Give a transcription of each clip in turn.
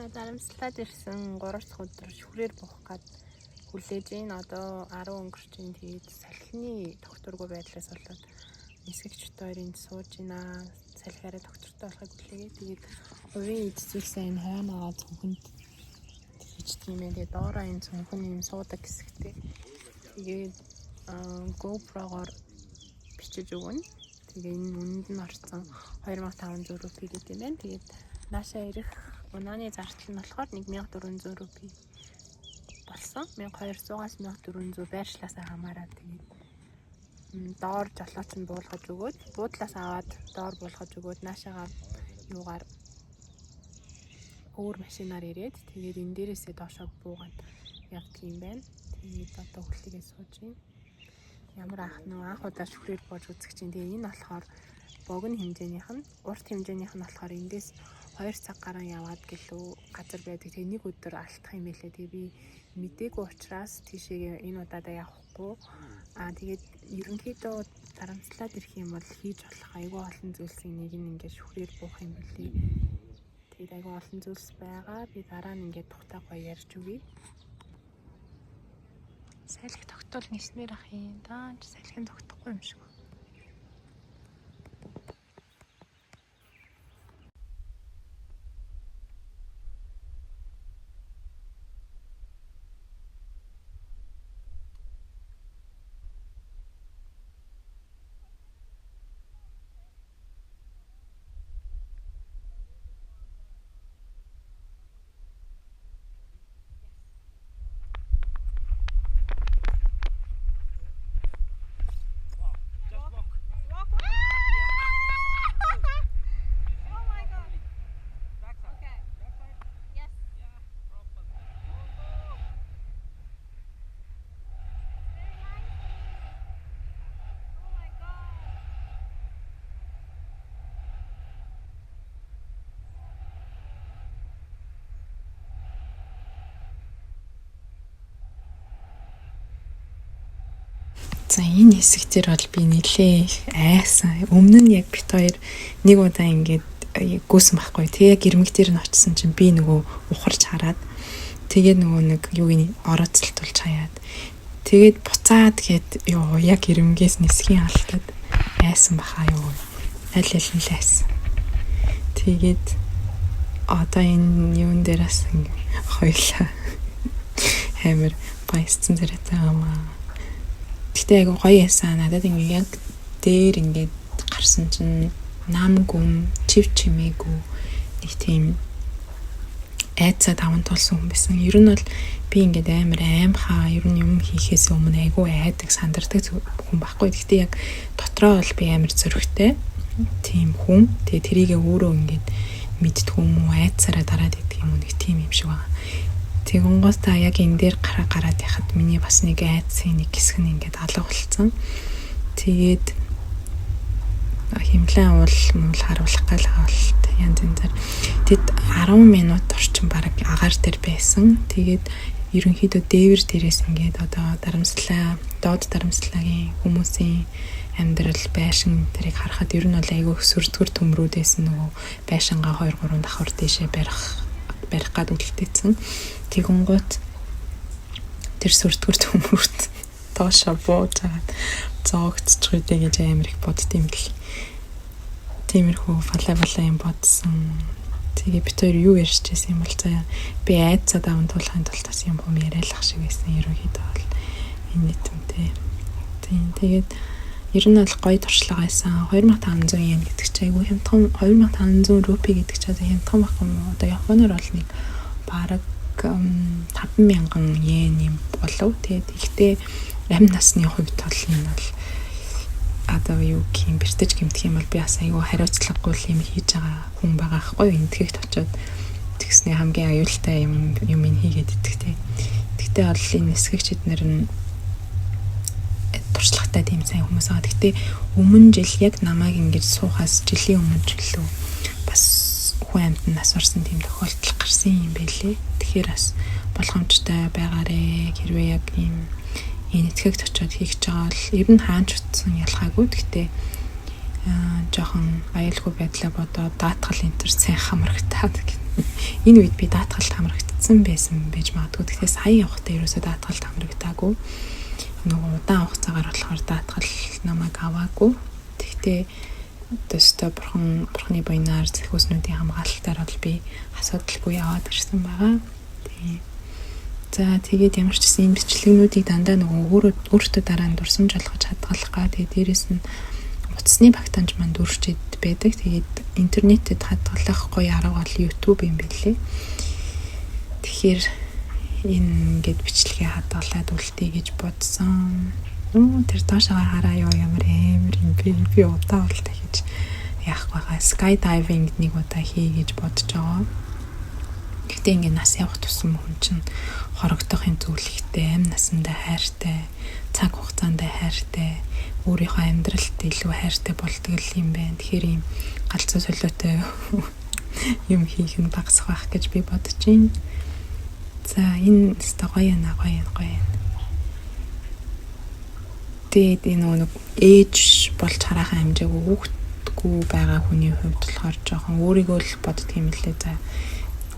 Дарамслаад ирсэн 3 дахь өдөр шүрээр буух гад хүлээж ийн одоо 10 өнгөрч ийн. Тэгээд салхины докторгүй байдлаас болоод нисгэгч хоёрын сууж ийна. Салхиараа доктортой болохыг хүлээгээ. Тэгээд хувийн эцэцүүлсэн энэ хойноогоо цүнхэнд тэгж тийм ээ. Тэгээд доороо энэ цүнхэн юм суудаг хэсэгтэй. Тэгээд GoPro-гоор бичиж өгнө. Тэгээ энэ үнэнд нь орсон 2500 рупий гэдэг юм байна. Тэгээд наашаа ирэх унааны зардал нь болохоор 1400 рупий болсон. 1200-аас 1400 байршлаасаа хамаараад тэгээд доор жолооч нь буулгаж өгөөд буудлаас аваад доор буулгаж өгөөд наашаага юугаар өөр машинаар ирээд тэгээд энэ дээрээсээ доошоо буугаад явдаг юм байна. Тэгээд одоо хүлээгээ сууж байна. Ямар анх удаа шүрээр бууж үзэх чинь. Тэгээ энэ болохоор богино хэмжээнийх нь, урт хэмжээнийх нь болохоор эндээс 2 цаг гарan яваад гэлөө газар байдаг. Тэгээ нэг өдөр алдах юм байлээ. Тэгээ би мдээгүй учраас тийшээ энэ удаадаа явахгүй. Тэгээд ерөнхийдөө дарамтлаад ирэх юм бол хийж болох айгүй олон зүйлсийн нэг нь ингээд шүрээр буух юм билий. Тэгээд айгүй олон зүйлс байгаа. Би дараа нь ингээд тухтай гоё ярьж өгье. Салхи тогтвол ниснээр ах юм даа. Салхин тогтохгүй юм шиг. За энэ хэсэг дээр бол би нэлээ айсан. Өмнө нь яг бит хоёр нэг удаа ингээд гүйсэн байхгүй. Тэгээ яг ирмэг дээр нь очисон чинь би нөгөө ухарч хараад тэгээ нөгөө нэг юуг орооцолтуулж хаяад тэгээд буцаад гээд яг ирмэгээс нисхийн алдаад айсан баха юу. Аль аль нь л айсан. Тэгээд одоо энэ юун дээрээс хоёлаа хамир баясцсан зэрэгтэй амаа. Гэтэ айгу гоё ясан. Надад ингээ яг дээр ингээд гарсан чинь нам гүм чив чимээгүй нэг тийм айцаа даван тулсан хүн байсан. Ер нь бол би ингээд аимхаа ер нь юм хийхээс өмнө айгу айдаг сандардаг хүн байхгүй. Гэтэ яг дотроо бол би амар зөрөгтэй тийм хүн. Тэгээ тэрийгээ өөрөө ингээд мэддэг юм уу айцаараа дараад идэх юм уу нэг тийм юм шиг байна. Тэгэнгүүтээ яг энэ дээр гараад яхад миний бас нэг айцын нэг хэсэг нь ингээд алга болцсон. Тэгээд химлэн уул харуулах гал хаалт янз янзаар. Тэд 10 минут орчим бараг агаар дээр байсан. Тэгээд ерөнхийдөө дээвэр дээрээс ингээд одоо доод дарамслагийн хүмүүсийн амьдрал байшин тэрийг харахад ер нь бол айгүй сүрдгэр төмрүүдээс нөгөө байшингаа 2-3 давхар дэшээ барих гад үлдээсэн. Тэгэнгүүт тэр сүрдгэр төмрүүд доошоо буужгаад зоогцчих үедээ гэж амар их боддсон юм л. Тиймэрхүү балаа юм бодсон. Тэгээ бид хоёр юу ярьж байсан юм бол заяа би айцаа даван туулахын тулд бас юм яриалах шиг байсан. Ерөнхийдөө бол энэ нийтмтэй. Тэгээд ер нь бол гоё туршлага байсан. 2500 yen гэдэг чинь айгүй хямдхан. 2500 рупий гэдэг чинь хямдхан баг юм уу? Одоо Японоор бол нэг бараг 5000 yen юм болов. Тэгээд ихтэй амь насны хувьд бол энэ бол одоо юу гэх юм бэртэж гэмтэх юм бол би бас айгүй хариуцлагагүй юм хийж байгаа хүн байгаа хгүй. Энтгэгт очиод тэгснэ хамгийн аюултай юм хийгээд идэгтэй. Тэгтээ бол энэ эсгэгчид нар нь туршлагатай тийм сайн хүмүүс байгаа. Гэхдээ өмнө жил яг намайг ингэж суухаас жилийн өмнө жилөө бас хүн амьтанд нас орсон тийм тохиолдол гарсан юм байлээ. Тэгэхээр бас болгоомжтой байгаарэ. Хэрвээ яг ийм энэтхэгт очиод хийх гэж байгаа бол ер нь хаач утсан ялгаагүй. Гэхдээ жоохон аюулгүй байдлаа бодоод даатгал энтер сайн хамрагтаад энэ үед би даатгалд хамрагдсан байсан байж магадгүй. Тэгэхээр сая явахдаа ерөөсөө даатгалд хамрагдаагүй. Нөгөө удаан хугацаагаар болохоор даатгал намайг аваагүй. Тэгтээ дэстэ бурхны буйнаар зэхүүснүүдийн хамгаалтаар бол би асуудалгүй яваад ирсэн байгаа. За тэгээд ямар ч гэсэн энэ бичлэгнүүдийг дандаа нөгөө өөртөө дараа нь дурсамж олгож хадгалах га. Тэгээд дээрэс нь утасны багтаамж манд өршөж байдаг. Тэгээд интернетэд хадгалах гоё арга бол YouTube юм билээ. Тэгэхээр энэ гээд бичлэгээ хадгалаад үлдээ гэж бодсон. Тэр доошоо хараа ямар амар юм би удаа бол тэгэж яах байгаа. Skydiving нэг удаа хий гэж бодож байгаа. Гэхдээ ингээ нас явах тусам хүн чинь хорогдохын зүйлхтэй, амь насандаа хайртай, цаг хугацаанд хайртай, өөрийнхөө амьдралд илүү хайртай болдог юм байна. Тэгэхээр ийм галзуу солиотой юм хийх нь багасах байх гэж би бодож байна. За энэ гоё. Тэгээд энэ нэг ээж болж хараахан хэмжээгүй хүүхдгүй байгаа хүний хувьд болохоор жоохон өөрийгөө л боддог юм лээ. За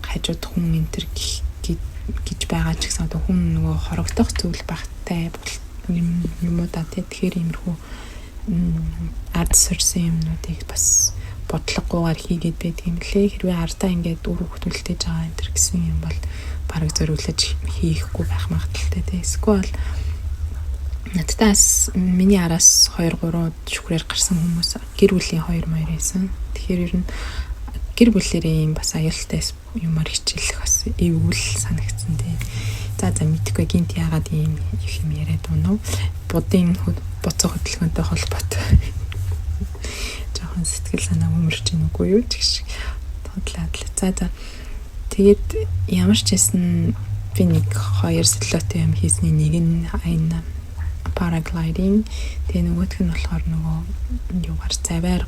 хажууд хүн энтер гэж байгаа ч гэсэн одоо хүн нөгөө хорогдох зүйл багтай юм уу да. Тэгэхээр иймэрхүү ард сурсан юмнуудыг бас бодлогогүйгээр хийгээд байдаг юм лээ. Хэрвээ ардаа ингээд үр хөвгөлтэй байгаа энтер гэсэн юм бол бараг зориулж хийхгүй байх магадaltaй те. Эсвэл надтаас миний араас 2-3 шүхрээр гарсан хүмүүс гэр бүлийн 2 байсан. Тэгэхээр ер нь гэр бүлэрээ юм бас аюултай юмар хичээлэх бас эвгүй санагдсан тий. За мэдхгүй гинт яагаад ийм юм яриад байна уу? Будын боцоо хөдөлгөөнтэй холбоотой. Жохон сэтгэл санаа өмөрч ийн үгүй юу гэж бодлоо. За тэгээд ямар ч байсан би нэг 2 солиотой юм хийсний нэг нь энэ paragliding. Тэгээ нөгөөх нь болохоор нөгөө юугаар заваар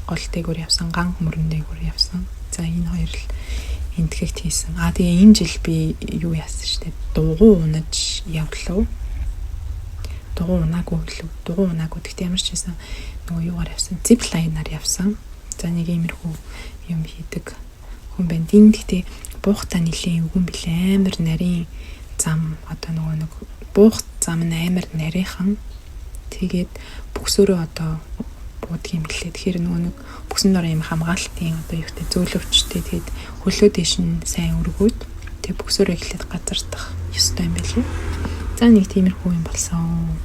гол дээгүүр явсан, ган хөмрөн дээгүүр явсан. За энэ хоёр л энтгэгт хийсэн. Тэгээ энэ жил би юу яасан штэ дугуй унаж явлаа. Дугуй унаагүй. Гэхдээ ямар ч байсан нөгөө юугаар явсан, zip line-аар явсан. За нэг иймэрхүү юм хийдэг хүн байна. Гэхдээ буухтаа нилийн үгэн билээ. Амар нарийн зам одоо нөгөө нэг буух зам нь амар нарийнхан. Тэгээд бүксөөрөө одоо буудаг юм лээ. Тэгэхээр нөгөө нэг бүксэн дор юм хамгаалтын одоо юутай зөөлөвчтэй тэгээд хөлөө дэш нь сайн өргөөд тэгээд бүксөөрөө эхлээд газардах ёстой юм байлээ. За нэг тиймэрхүү юм болсон.